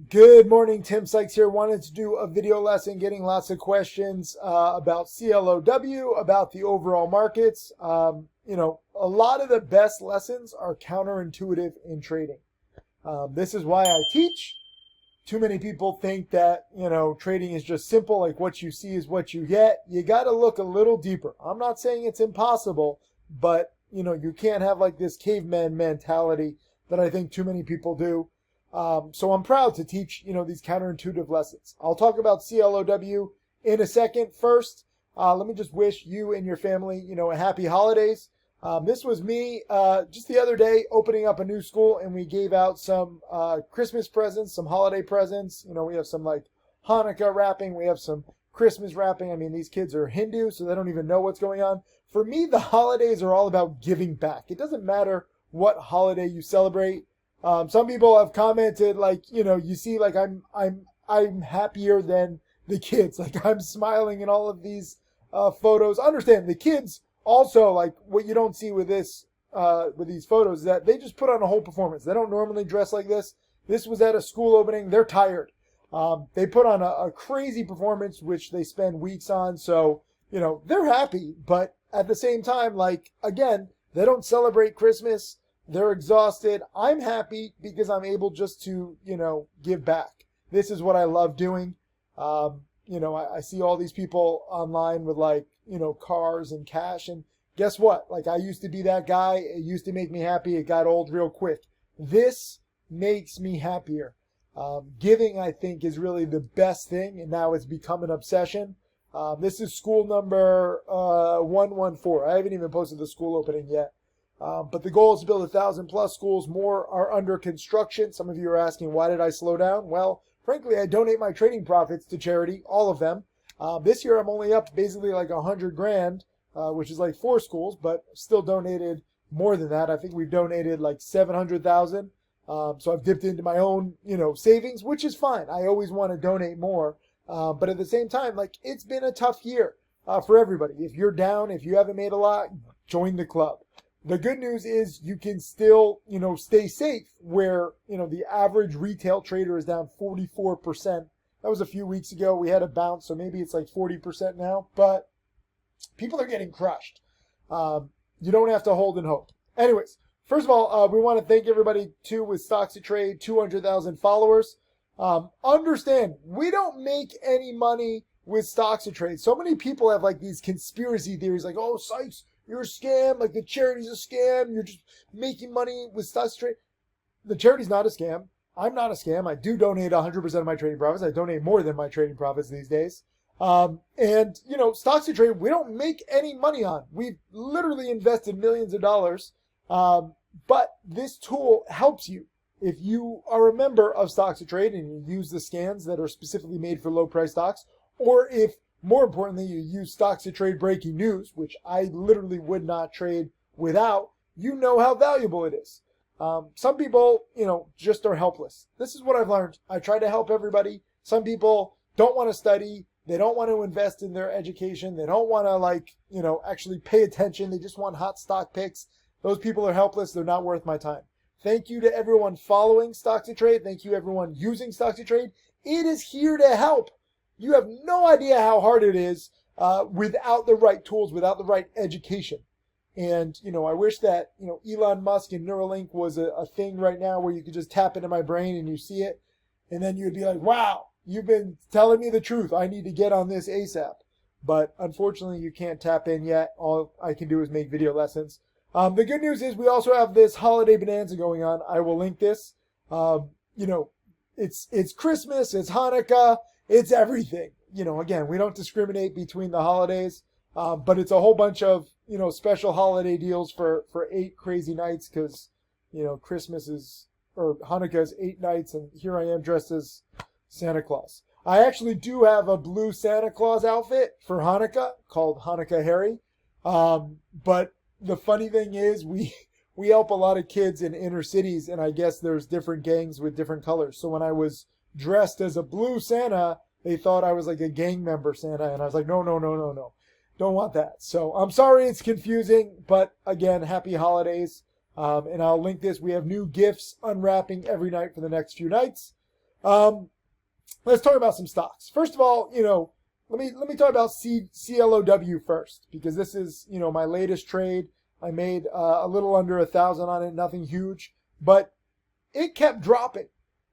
Good morning, Tim Sykes here. Wanted to do a video lesson, getting lots of questions about CLOW, about the overall markets. A lot of the best lessons are counterintuitive in trading. This is why I teach. Too many people think that, trading is just simple, like what you see is what you get. You got to look a little deeper. I'm not saying it's impossible, but, you can't have like this caveman mentality that I think too many people do. So I'm proud to teach, these counterintuitive lessons. I'll talk about CLOW in a second. First, let me just wish you and your family, a happy holidays. This was me just the other day opening up a new school, and we gave out some Christmas presents, some holiday presents. We have some like Hanukkah wrapping. We have some Christmas wrapping. I mean, these kids are Hindu, so they don't even know what's going on. For me, the holidays are all about giving back. It doesn't matter what holiday you celebrate. Some people have commented like, you see like I'm happier than the kids. Like I'm smiling in all of these photos. Understand the kids also, like what you don't see with this with these photos is that they just put on a whole performance. They don't normally dress like this. This was at a school opening. They're tired. They put on a crazy performance, which they spend weeks on. So, they're happy, but at the same time, like again, they don't celebrate Christmas. They're exhausted. I'm happy because I'm able just to, give back. This is what I love doing. I see all these people online with like, cars and cash. And guess what? Like I used to be that guy. It used to make me happy. It got old real quick. This makes me happier. Giving, I think, is really the best thing. And now it's become an obsession. This is school number 114. I haven't even posted the school opening yet. But the goal is to build 1,000 plus schools. More are under construction. Some of you are asking, why did I slow down? Well, frankly, I donate my trading profits to charity, all of them. This year, I'm only up basically like 100 grand, which is like 4 schools, but still donated more than that. I think we've donated like 700,000. So I've dipped into my own, savings, which is fine. I always want to donate more. But at the same time, like it's been a tough year for everybody. If you're down, if you haven't made a lot, join the club. The good news is you can still, stay safe where, the average retail trader is down 44%. That was a few weeks ago. We had a bounce, so maybe it's like 40% now, but people are getting crushed. You don't have to hold and hope. Anyways, first of all, we want to thank everybody too with Stocks to Trade, 200,000 followers. Understand, we don't make any money with Stocks to Trade. So many people have like these conspiracy theories like, oh, Sykes, you're a scam, like the charity's a scam, you're just making money with Stocks to Trade. The charity's not a scam. I'm not a scam. I do donate 100% of my trading profits. I donate more than my trading profits these days. Stocks to Trade, we don't make any money on. We've literally invested millions of dollars. But this tool helps you. If you are a member of Stocks to Trade and you use the scans that are specifically made for low price stocks, or if more importantly, you use Stocks to Trade breaking news, which I literally would not trade without, you know how valuable it is. Some people, just are helpless. This is what I've learned. I try to help everybody. Some people don't want to study. They don't want to invest in their education. They don't want to actually pay attention. They just want hot stock picks. Those people are helpless. They're not worth my time. Thank you to everyone following Stocks to Trade. Thank you everyone using Stocks to Trade. It is here to help. You have no idea how hard it is without the right tools, without the right education. And, I wish that, Elon Musk and Neuralink was a thing right now where you could just tap into my brain and you see it. And then you'd be like, wow, you've been telling me the truth. I need to get on this ASAP. But unfortunately, you can't tap in yet. All I can do is make video lessons. The good news is we also have this holiday bonanza going on. I will link this. It's Christmas, it's Hanukkah. It's everything. Again, we don't discriminate between the holidays, but it's a whole bunch of, special holiday deals for 8 crazy nights because, Hanukkah is 8 nights, and here I am dressed as Santa Claus. I actually do have a blue Santa Claus outfit for Hanukkah called Hanukkah Harry. But the funny thing is we help a lot of kids in inner cities, and I guess there's different gangs with different colors. So when I was dressed as a blue Santa, they thought I was like a gang member Santa, and I was like, no, don't want that. So I'm sorry it's confusing, but again, happy holidays. And I'll link this. We have new gifts unwrapping every night for the next few nights. Let's talk about some stocks. First of all, let me talk about CLOW first, because this is, my latest trade. I made a little under 1,000 on it, nothing huge, but it kept dropping.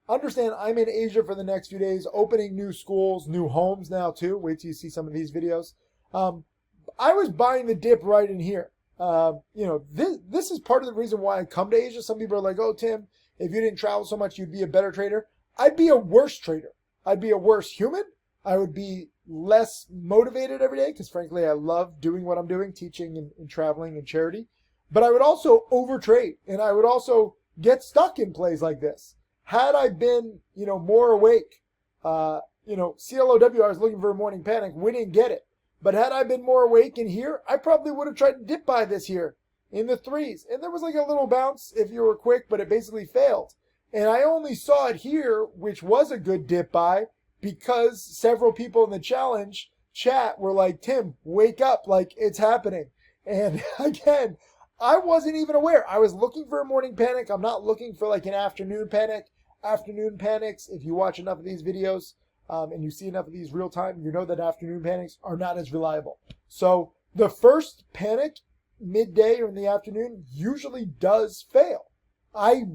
Understand, I'm in Asia for the next few days, opening new schools, new homes now too. Wait till you see some of these videos. I was buying the dip right in here. This is part of the reason why I come to Asia. Some people are like, oh, Tim, if you didn't travel so much, you'd be a better trader. I'd be a worse trader. I'd be a worse human. I would be less motivated every day because, frankly, I love doing what I'm doing, teaching and traveling and charity. But I would also overtrade, and I would also get stuck in plays like this. Had I been, more awake, CLOW, I was looking for a morning panic. We didn't get it. But had I been more awake in here, I probably would have tried to dip buy this here in the threes. And there was like a little bounce if you were quick, but it basically failed. And I only saw it here, which was a good dip buy, because several people in the challenge chat were like, Tim, wake up, like it's happening. And again, I wasn't even aware. I was looking for a morning panic. I'm not looking for like an afternoon panic. Afternoon panics, if you watch enough of these videos and you see enough of these real time, you know that afternoon panics are not as reliable. So the first panic midday or in the afternoon usually does fail. I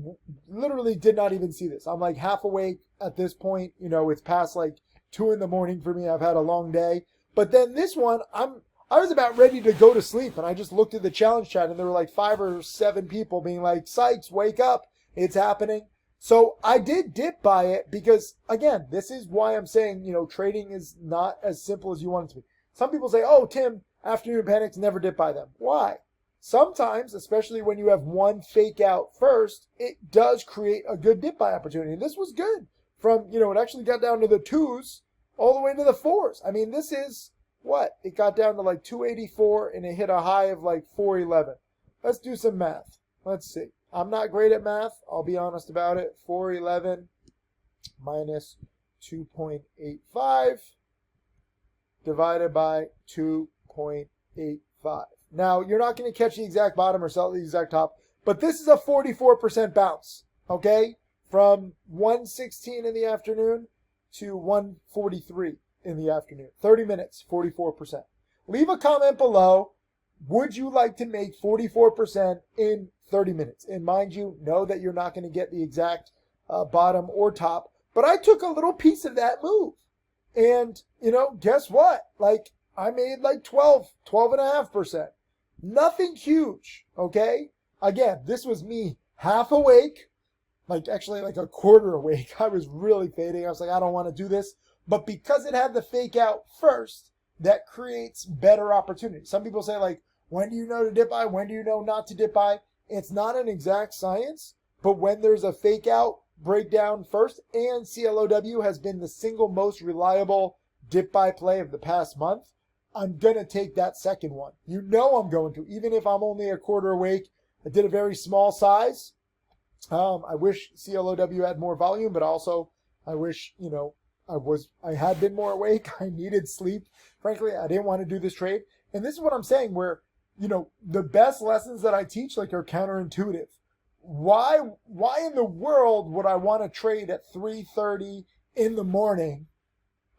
literally did not even see this. I'm like half awake at this point. It's past like 2 a.m. for me. I've had a long day. But then this one, I was about ready to go to sleep, and I just looked at the challenge chat, and there were like 5 or 7 people being like, Sykes, wake up. It's happening. So I did dip buy it because, again, this is why I'm saying, trading is not as simple as you want it to be. Some people say, oh, Tim, afternoon panics, never dip buy them. Why? Sometimes, especially when you have one fake out first, it does create a good dip buy opportunity. And this was good from, it actually got down to the 2s all the way to the 4s. I mean, this is what? It got down to like 284 and it hit a high of like 411. Let's do some math. Let's see. I'm not great at math. I'll be honest about it. 411 minus 2.85 divided by 2.85. Now, you're not going to catch the exact bottom or sell the exact top, but this is a 44% bounce, okay? From 1:16 in the afternoon to 1:43 in the afternoon. 30 minutes, 44%. Leave a comment below. Would you like to make 44% in 30 minutes? And mind you, know that you're not going to get the exact bottom or top, but I took a little piece of that move. And, guess what? Like, I made like 12.5%. Nothing huge, okay? Again, this was me half awake, like actually like a quarter awake. I was really fading. I was like, I don't want to do this. But because it had the fake out first, that creates better opportunity. Some people say like, when do you know to dip buy? When do you know not to dip buy? It's not an exact science, but when there's a fake out breakdown first, and CLOW has been the single most reliable dip buy play of the past month, I'm going to take that second one. I'm going to, even if I'm only a quarter awake. I did a very small size. I wish CLOW had more volume, but also I wish, I had been more awake. I needed sleep. Frankly, I didn't want to do this trade. And this is what I'm saying where, the best lessons that I teach like are counterintuitive. Why in the world would I want to trade at 3:30 in the morning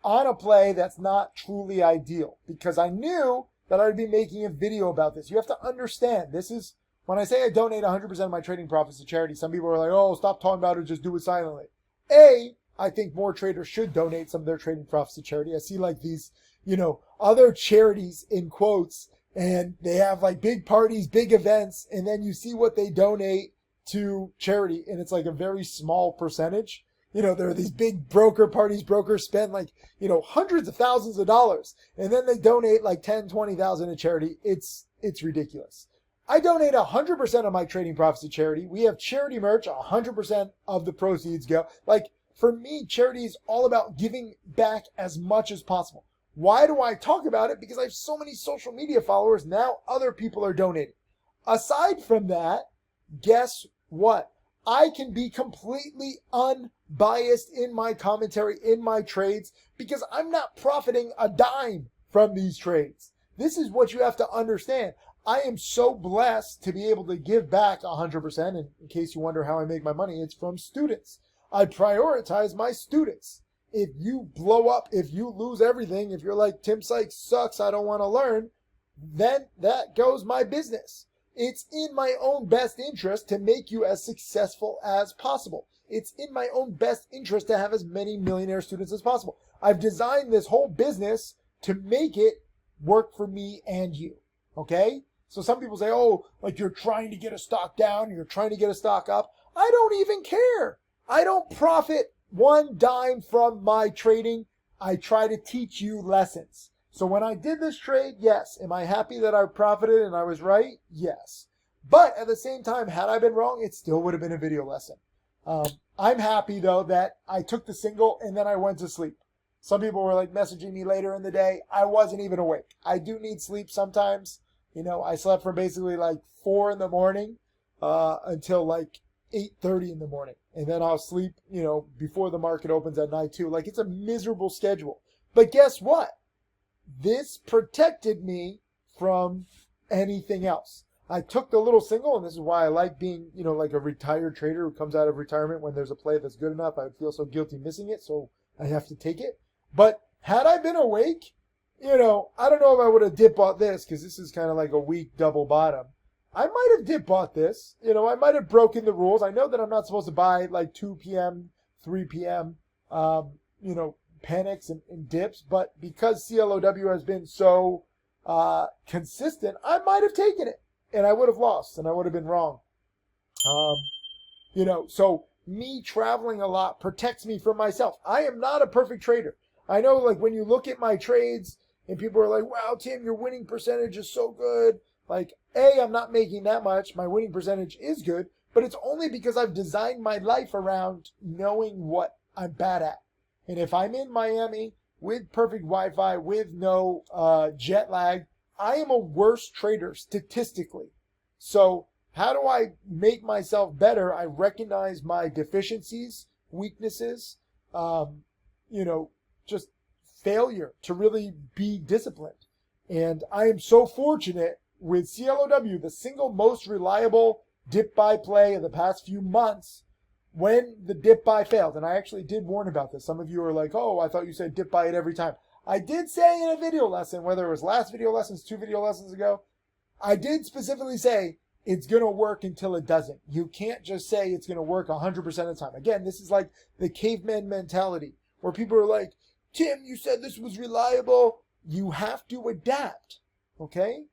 on a play that's not truly ideal? Because I knew that I'd be making a video about this. You have to understand, this is, when I say I donate 100% of my trading profits to charity, some people are like, oh, stop talking about it, just do it silently. I think more traders should donate some of their trading profits to charity. I see like these, other charities in quotes, and they have like big parties, big events, and then you see what they donate to charity, and it's like a very small percentage. There are these big broker parties, brokers spend like, hundreds of thousands of dollars, and then they donate like 10, 20,000 to charity. It's ridiculous. I donate 100% of my trading profits to charity. We have charity merch, 100% of the proceeds go. Like, for me, charity is all about giving back as much as possible. Why do I talk about it? Because I have so many social media followers. Now other people are donating. Aside from that, guess what? I can be completely unbiased in my commentary, in my trades, because I'm not profiting a dime from these trades. This is what you have to understand. I am so blessed to be able to give back 100%. And in case you wonder how I make my money, it's from students. I prioritize my students. If you blow up, if you lose everything, if you're like, Tim Sykes sucks, I don't want to learn, then that goes my business. It's in my own best interest to make you as successful as possible. It's in my own best interest to have as many millionaire students as possible. I've designed this whole business to make it work for me and you. Okay? So some people say, oh, like you're trying to get a stock down, you're trying to get a stock up. I don't even care. I don't profit one dime from my trading. I try to teach you lessons. So when I did this trade, yes. Am I happy that I profited and I was right? Yes. But at the same time, had I been wrong, it still would have been a video lesson. I'm happy though that I took the single and then I went to sleep. Some people were like messaging me later in the day. I wasn't even awake. I do need sleep sometimes. You know, I slept from basically like 4 in the morning until like 8:30 in the morning. And then I'll sleep, you know, before the market opens at night too. Like, it's a miserable schedule. But guess what? This protected me from anything else. I took the little single, and this is why I like being, you know, like a retired trader who comes out of retirement when there's a play that's good enough. I would feel so guilty missing it, so I have to take it. But had I been awake, you know, I don't know if I would have dip bought this, because this is kind of like a weak double bottom. I might have dip bought this. You know, I might have broken the rules. I know that I'm not supposed to buy like 2 p.m., 3 p.m., you know, panics and dips. But because CLOW has been so consistent, I might have taken it. And I would have lost, and I would have been wrong. You know, so me traveling a lot protects me from myself. I am not a perfect trader. I know, like, when you look at my trades, and people are like, wow, Tim, your winning percentage is so good. Like, A, I'm not making that much. My winning percentage is good, but it's only because I've designed my life around knowing what I'm bad at. And if I'm in Miami with perfect Wi-Fi, with no jet lag, I am a worse trader statistically. So how do I make myself better? I recognize my deficiencies, weaknesses, you know, just failure to really be disciplined. And I am so fortunate with CLOW, the single most reliable dip buy play of the past few months, when the dip buy failed. And I actually did warn about this. Some of you are like, oh, I thought you said dip buy it every time. I did say in a video lesson, whether it was last video lessons, 2 video lessons ago, I did specifically say it's going to work until it doesn't. You can't just say it's going to work 100% of the time. Again, this is like the caveman mentality where people are like, Tim, you said this was reliable. You have to adapt, okay?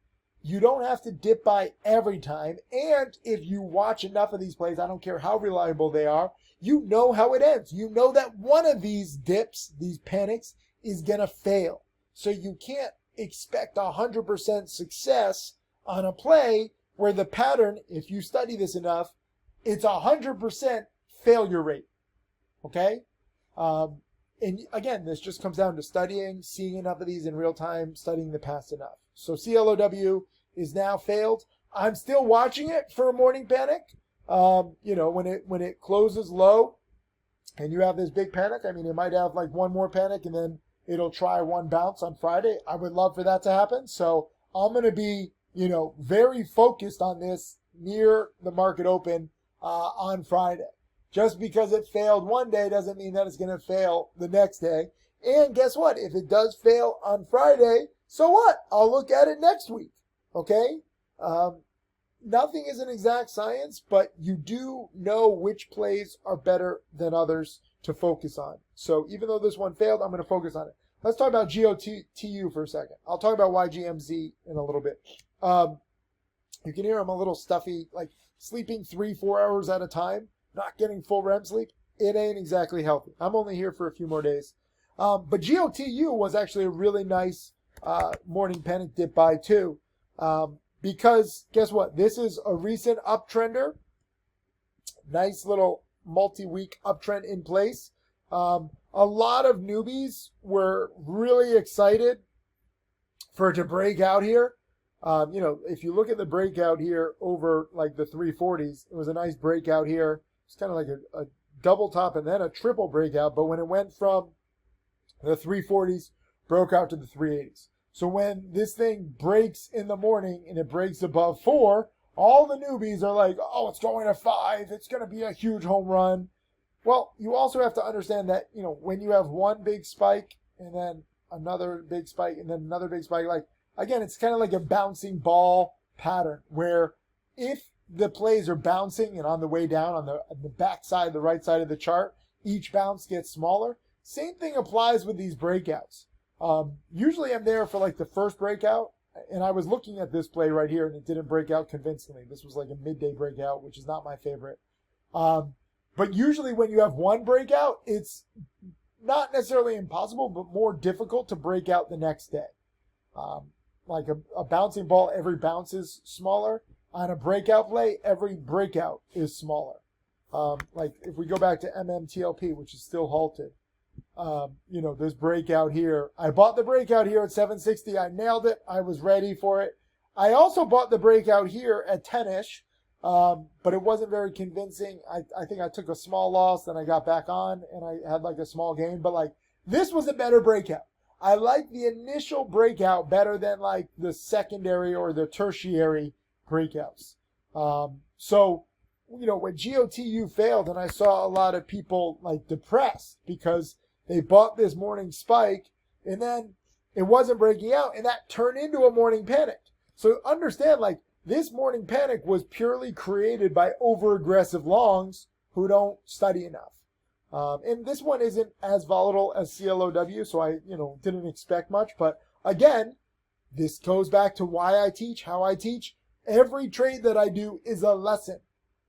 You don't have to dip buy every time. And if you watch enough of these plays, I don't care how reliable they are, you know how it ends. You know that one of these dips, these panics, is going to fail. So you can't expect 100% success on a play where the pattern, if you study this enough, it's 100% failure rate. Okay? And again, this just comes down to studying, seeing enough of these in real time, studying the past enough. So CLOW is now failed. I'm still watching it for a morning panic. You know, when it closes low and you have this big panic, I mean, it might have like one more panic and then it'll try one bounce on Friday. I would love for that to happen. So I'm going to be, you know, very focused on this near the market open on Friday. Just because it failed one day doesn't mean that it's going to fail the next day. And guess what? If it does fail on Friday, so what? I'll look at it next week. Okay? Nothing is an exact science, but you do know which plays are better than others to focus on. So even though this one failed, I'm going to focus on it. Let's talk about GOTU for a second. I'll talk about YGMZ in a little bit. You can hear I'm a little stuffy, like sleeping 3-4 hours at a time, not getting full REM sleep. It ain't exactly healthy. I'm only here for a few more days. But GOTU was actually a really nice morning panic dip buy too. Because guess what? This is a recent uptrender. Nice little multi-week uptrend in place. A lot of newbies were really excited for it to break out here. You know, if you look at the breakout here over like the 340s, it was a nice breakout here. It's kind of like a double top and then a triple breakout. But when it went from the 340s, broke out to the 380s. So when this thing breaks in the morning and it breaks above 4, all the newbies are like, oh, it's going to 5. It's going to be a huge home run. Well, you also have to understand that, when you have one big spike and then another big spike and then another big spike, like, again, it's kind of like a bouncing ball pattern where if the plays are bouncing and on the way down on the back side, the right side of the chart, each bounce gets smaller. Same thing applies with these breakouts. Usually I'm there for like the first breakout, and I was looking at this play right here and it didn't break out convincingly. This was like a midday breakout, which is not my favorite. But usually when you have one breakout, it's not necessarily impossible, but more difficult to break out the next day. Like a bouncing ball, every bounce is smaller. On a breakout play, every breakout is smaller. Like if we go back to MMTLP, which is still halted, this breakout here. I bought the breakout here at 760. I nailed it. I was ready for it. I also bought the breakout here at 10-ish, but it wasn't very convincing. I think I took a small loss, then I got back on, and I had like a small gain. But like this was a better breakout. I like the initial breakout better than like the secondary or the tertiary breakouts. So when GOTU failed, and I saw a lot of people like depressed because they bought this morning spike and then it wasn't breaking out, and that turned into a morning panic. So understand, like, this morning panic was purely created by over-aggressive longs who don't study enough. And this one isn't as volatile as CLOW, so I, didn't expect much. But again, this goes back to why I teach, how I teach. Every trade that I do is a lesson.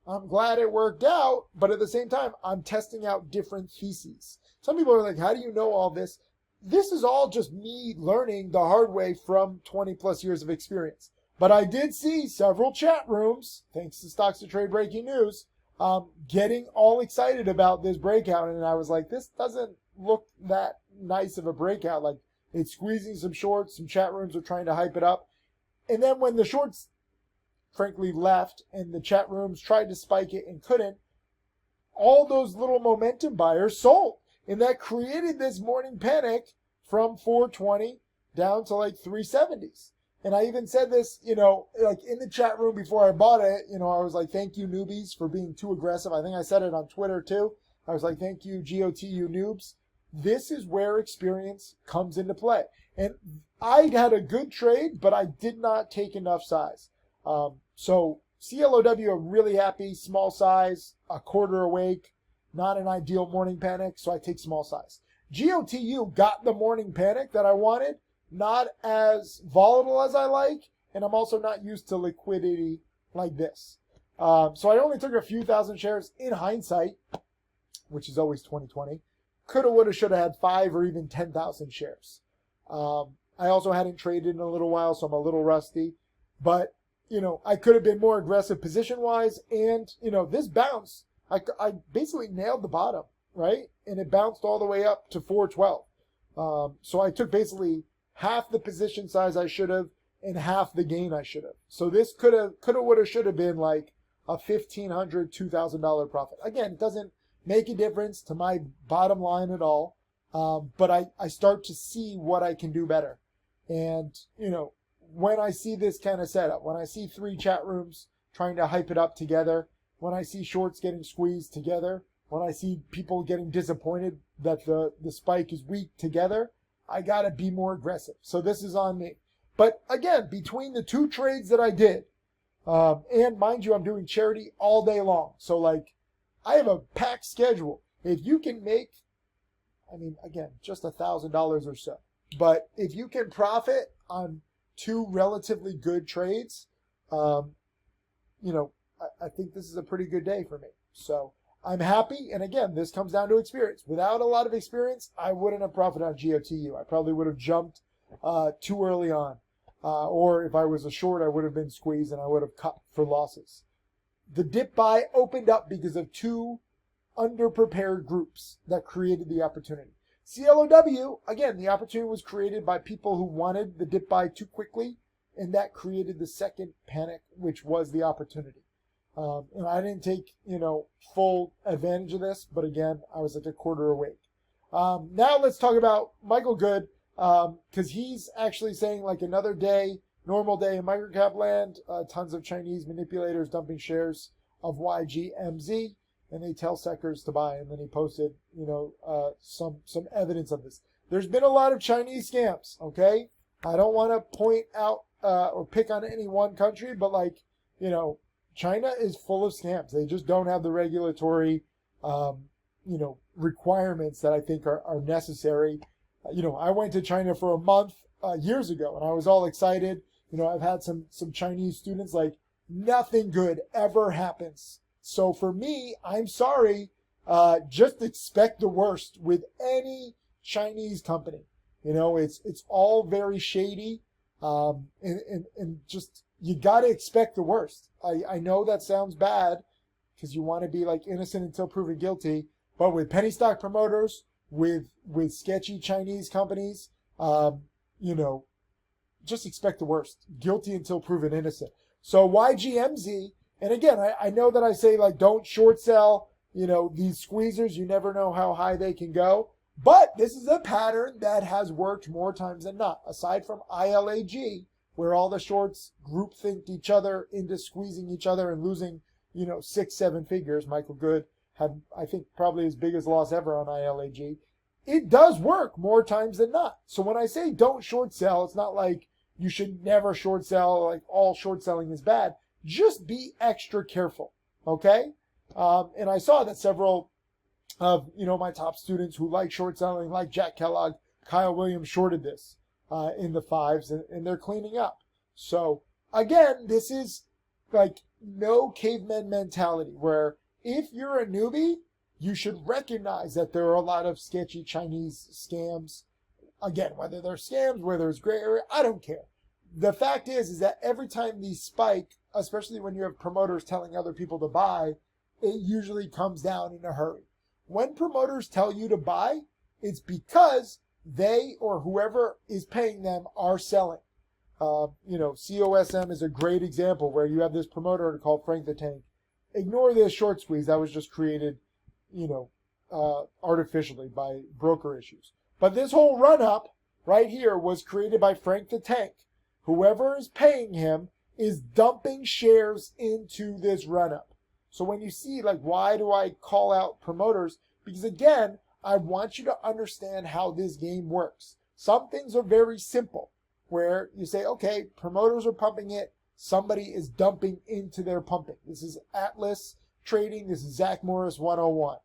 I'm glad it worked out, but at the same time, I'm testing out different theses. Some people are like, how do you know all this? This is all just me learning the hard way from 20 plus years of experience. But I did see several chat rooms, thanks to Stocks to Trade Breaking News, getting all excited about this breakout. And I was like, this doesn't look that nice of a breakout. Like, it's squeezing some shorts. Some chat rooms are trying to hype it up. And then when the shorts frankly left and the chat rooms tried to spike it and couldn't, all those little momentum buyers sold. And that created this morning panic from 420 down to like 370s. And I even said this, like in the chat room before I bought it, I was like, thank you newbies for being too aggressive. I think I said it on Twitter too. I was like, thank you GOTU noobs. This is where experience comes into play. And I had a good trade, but I did not take enough size. So CLOW, I'm really happy, small size, a quarter awake, not an ideal morning panic, so I take small size. GOTU got the morning panic that I wanted, not as volatile as I like, and I'm also not used to liquidity like this. So I only took a few thousand shares in hindsight, which is always 2020. Coulda, woulda, shoulda had 5 or even 10,000 shares. I also hadn't traded in a little while, so I'm a little rusty. But, I could have been more aggressive position-wise. And, this bounce, I basically nailed the bottom, right? And it bounced all the way up to 412. So I took basically half the position size I should have and half the gain I should have. So this coulda, woulda, should have been like a $1,500, $2,000 profit. Again, it doesn't make a difference to my bottom line at all. But I start to see what I can do better. And, when I see this kind of setup, when I see 3 chat rooms trying to hype it up together, when I see shorts getting squeezed together, when I see people getting disappointed that the spike is weak together, I got to be more aggressive. So this is on me. But again, between the 2 trades that I did, and mind you, I'm doing charity all day long. So like, I have a packed schedule. If you can make, again, just $1,000 or so. But if you can profit on 2 relatively good trades, I think this is a pretty good day for me. So I'm happy. And again, this comes down to experience. Without a lot of experience, I wouldn't have profited on GOTU. I probably would have jumped too early on. Or if I was a short, I would have been squeezed and I would have cut for losses. The dip buy opened up because of 2 underprepared groups that created the opportunity. CLOW, again, the opportunity was created by people who wanted the dip buy too quickly, and that created the second panic, which was the opportunity. And I didn't take, full advantage of this, but again, I was like a quarter awake. Now let's talk about Michael Good, because he's actually saying like another day, normal day in microcap land, tons of Chinese manipulators dumping shares of YGMZ. and they tell sectors to buy. And then he posted, some evidence of this. There's been a lot of Chinese scams, okay? I don't want to point out or pick on any one country, but China is full of scams. They just don't have the regulatory, requirements that I think are necessary. I went to China for a month years ago, and I was all excited. I've had some Chinese students, like, nothing good ever happens. So for me, I'm sorry, just expect the worst with any Chinese company. It's all very shady, and just, you got to expect the worst. I know that sounds bad because you want to be like innocent until proven guilty, but with penny stock promoters, with sketchy Chinese companies, just expect the worst. Guilty until proven innocent. So YGMZ, and again, I know that I say, like, don't short sell, these squeezers. You never know how high they can go. But this is a pattern that has worked more times than not. Aside from ILAG, where all the shorts groupthink each other into squeezing each other and losing, 6-7 figures. Michael Good had, I think, probably his biggest loss ever on ILAG. It does work more times than not. So when I say don't short sell, it's not like you should never short sell, like all short selling is bad. Just be extra careful, okay? And I saw that several of, my top students who like short selling, like Jack Kellogg, Kyle Williams, shorted this in the 5s, and they're cleaning up. So again, this is like no caveman mentality, where if you're a newbie, you should recognize that there are a lot of sketchy Chinese scams. Again, whether they're scams, whether it's gray area, I don't care. The fact is that every time these spike, especially when you have promoters telling other people to buy, it usually comes down in a hurry. When promoters tell you to buy, it's because they or whoever is paying them are selling. COSM is a great example where you have this promoter called Frank the Tank. Ignore this short squeeze that was just created, artificially by broker issues. But this whole run-up right here was created by Frank the Tank. Whoever is paying him is dumping shares into this run-up. So when you see, like, why do I call out promoters? Because again, I want you to understand how this game works. Some things are very simple, where you say, okay, promoters are pumping it, somebody is dumping into their pumping. This is Atlas trading, this is Zach Morris 101.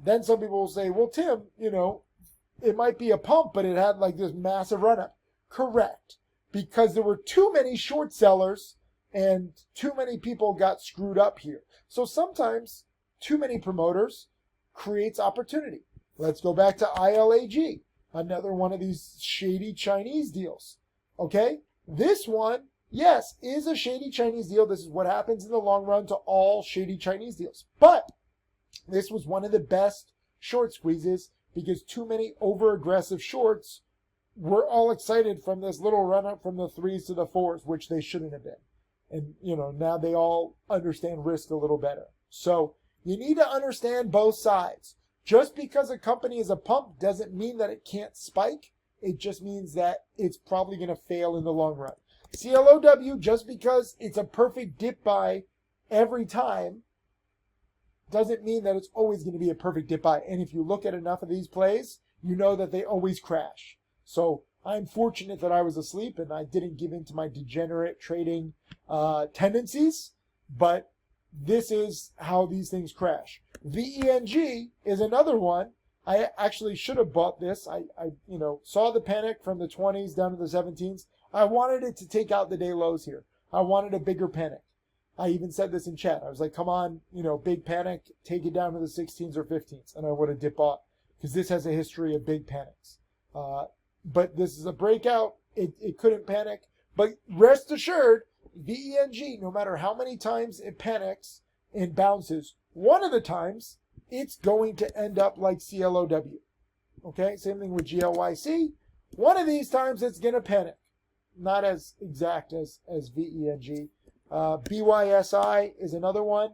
Then some people will say, well, Tim, it might be a pump, but it had like this massive run-up. Correct. Because there were too many short sellers and too many people got screwed up here. So sometimes too many promoters creates opportunity. Let's go back to ILAG, another one of these shady Chinese deals. Okay? This one, yes, is a shady Chinese deal. This is what happens in the long run to all shady Chinese deals. But this was one of the best short squeezes because too many over-aggressive shorts were all excited from this little run-up from the 3s to the 4s, which they shouldn't have been. And, now they all understand risk a little better. So you need to understand both sides. Just because a company is a pump doesn't mean that it can't spike. It just means that it's probably going to fail in the long run. CLOW, just because it's a perfect dip buy every time, doesn't mean that it's always going to be a perfect dip buy. And if you look at enough of these plays, you know that they always crash. So I'm fortunate that I was asleep and I didn't give in to my degenerate trading tendencies, but this is how these things crash. VENG is another one. I actually should have bought this. I saw the panic from the 20s down to the 17s. I wanted it to take out the day lows here. I wanted a bigger panic. I even said this in chat. I was like, come on, big panic, take it down to the 16s or 15s. And I would have dipped bought because this has a history of big panics. But this is a breakout. It couldn't panic. But rest assured, VENG, no matter how many times it panics and bounces, one of the times it's going to end up like CLOW. Okay, same thing with GLYC. One of these times it's going to panic. Not as exact as VENG. BYSI is another one.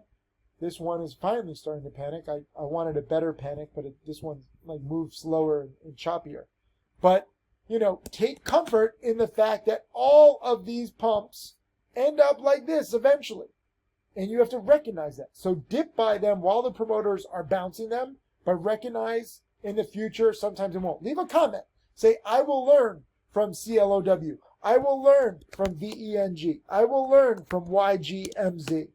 This one is finally starting to panic. I wanted a better panic, but this one like moves slower and choppier. But, take comfort in the fact that all of these pumps end up like this eventually. And you have to recognize that. So dip by them while the promoters are bouncing them, but recognize in the future, sometimes it won't. Leave a comment. Say, I will learn from CLOW. I will learn from VENG. I will learn from YGMZ.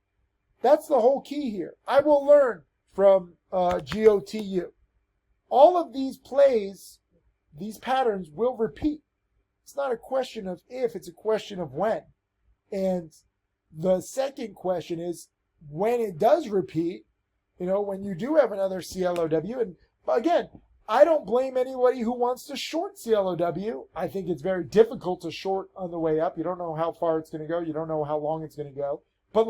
That's the whole key here. I will learn from GOTU. All of these plays, these patterns will repeat. It's not a question of if, it's a question of when. And the second question is when it does repeat, when you do have another CLOW. And again, I don't blame anybody who wants to short CLOW. I think it's very difficult to short on the way up. You don't know how far it's going to go. You don't know how long it's going to go. But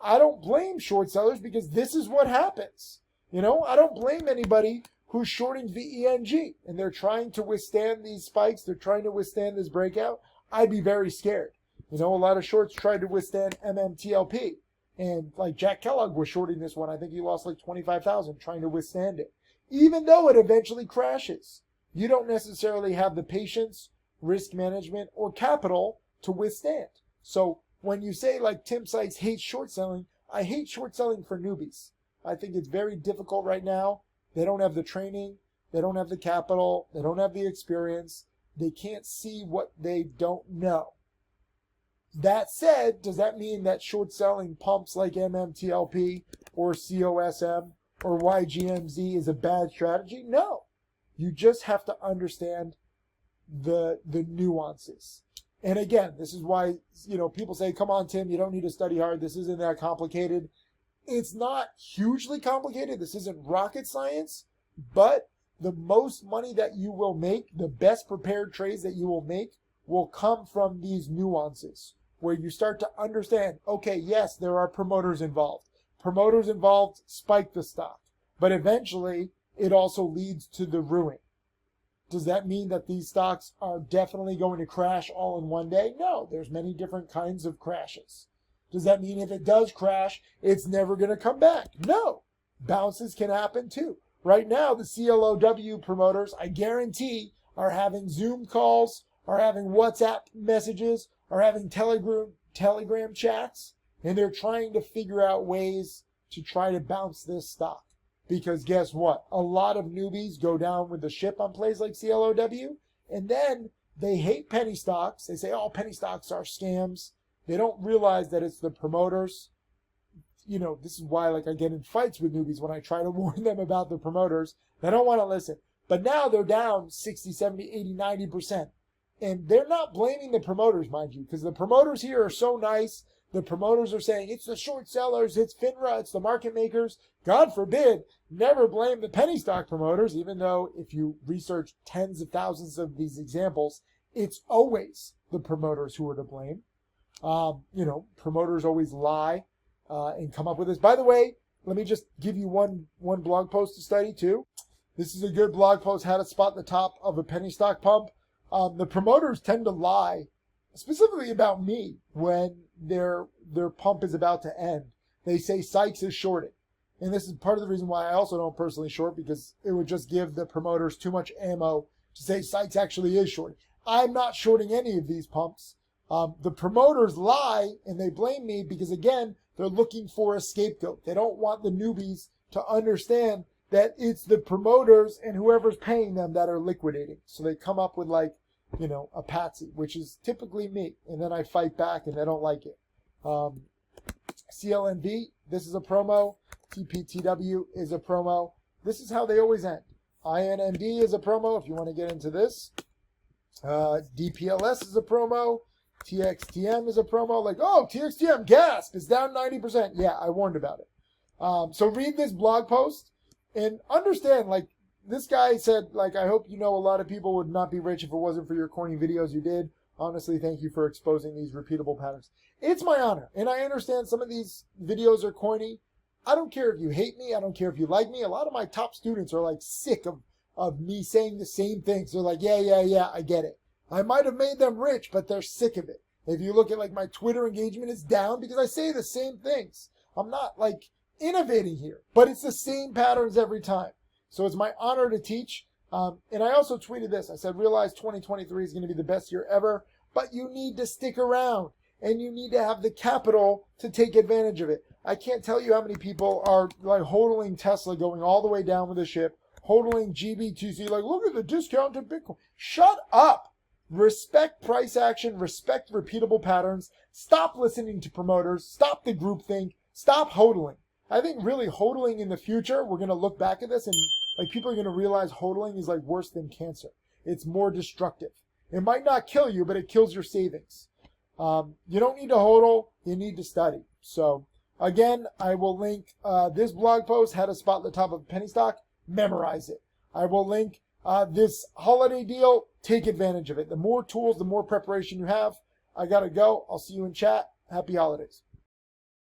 I don't blame short sellers because this is what happens. I don't blame anybody who's shorting VENG and they're trying to withstand these spikes. They're trying to withstand this breakout. I'd be very scared. A lot of shorts tried to withstand MMTLP. And Jack Kellogg was shorting this one. I think he lost 25,000 trying to withstand it. Even though it eventually crashes, you don't necessarily have the patience, risk management, or capital to withstand. So when you say Tim Sykes hates short selling, I hate short selling for newbies. I think it's very difficult right now. They don't have the training. They don't have the capital. They don't have the experience. They can't see what they don't know. That said, does that mean that short selling pumps like MMTLP or COSM or YGMZ is a bad strategy? No. You just have to understand the nuances. And again, this is why, people say, come on, Tim, you don't need to study hard. This isn't that complicated. It's not hugely complicated. This isn't rocket science, but the most money that you will make, the best prepared trades that you will make will come from these nuances where you start to understand, okay, yes, there are promoters involved. Promoters involved spike the stock, but eventually it also leads to the ruin. Does that mean that these stocks are definitely going to crash all in one day? No, there's many different kinds of crashes. Does that mean if it does crash, it's never going to come back? No, bounces can happen too. Right now, the CLOW promoters, I guarantee, are having Zoom calls, are having WhatsApp messages, are having Telegram chats, and they're trying to figure out ways to try to bounce this stock. Because guess what? A lot of newbies go down with the ship on plays like CLOW, and then they hate penny stocks. They say, oh, penny stocks are scams. They don't realize that it's the promoters. This is why I get in fights with newbies when I try to warn them about the promoters. They don't want to listen. But now they're down 60, 70, 80, 90%. And they're not blaming the promoters, mind you, because the promoters here are so nice. The promoters are saying it's the short sellers, it's FINRA, it's the market makers. God forbid, never blame the penny stock promoters, even though if you research tens of thousands of these examples, it's always the promoters who are to blame. Promoters always lie and come up with this. By the way, let me just give you one blog post to study too. This is a good blog post, how to spot the top of a penny stock pump. The promoters tend to lie, specifically about me, when their pump is about to end. They say Sykes is shorting. And this is part of the reason why I also don't personally short, because it would just give the promoters too much ammo to say Sykes actually is shorting. I'm not shorting any of these pumps. The promoters lie and they blame me because, again, they're looking for a scapegoat. They don't want the newbies to understand that it's the promoters and whoever's paying them that are liquidating. So they come up with a patsy, which is typically me. And then I fight back and they don't like it. CLNV, this is a promo. TPTW is a promo. This is how they always end. INND is a promo if you want to get into this. DPLS is a promo. TXTM is a promo. TXTM gasp is down 90%. Yeah, I warned about it. So read this blog post and understand, this guy said, I hope a lot of people would not be rich if it wasn't for your corny videos you did. Honestly, thank you for exposing these repeatable patterns. It's my honor. And I understand some of these videos are corny. I don't care if you hate me. I don't care if you like me. A lot of my top students are sick of me saying the same things. They're like, yeah, I get it. I might have made them rich, but they're sick of it. If you look at my Twitter engagement is down because I say the same things. I'm not innovating here, but it's the same patterns every time. So it's my honor to teach. And I also tweeted this. I said, realize 2023 is going to be the best year ever, but you need to stick around. and you need to have the capital to take advantage of it. I can't tell you how many people are like hodling Tesla going all the way down with the ship, hodling GBTC, like, look at the discount to Bitcoin. Shut up. Respect price action, respect repeatable patterns, stop listening to promoters, stop the groupthink, stop hodling. I think really hodling in the future, we're going to look back at this and like people are going to realize hodling is like worse than cancer. It's more destructive. It might not kill you, but it kills your savings. You don't need to hodl, you need to study. So again, I will link this blog post, how to spot the top of a penny stock, memorize it. I will link this holiday deal, take advantage of it. The more tools, the more preparation you have. I got to go. I'll see you in chat. Happy holidays.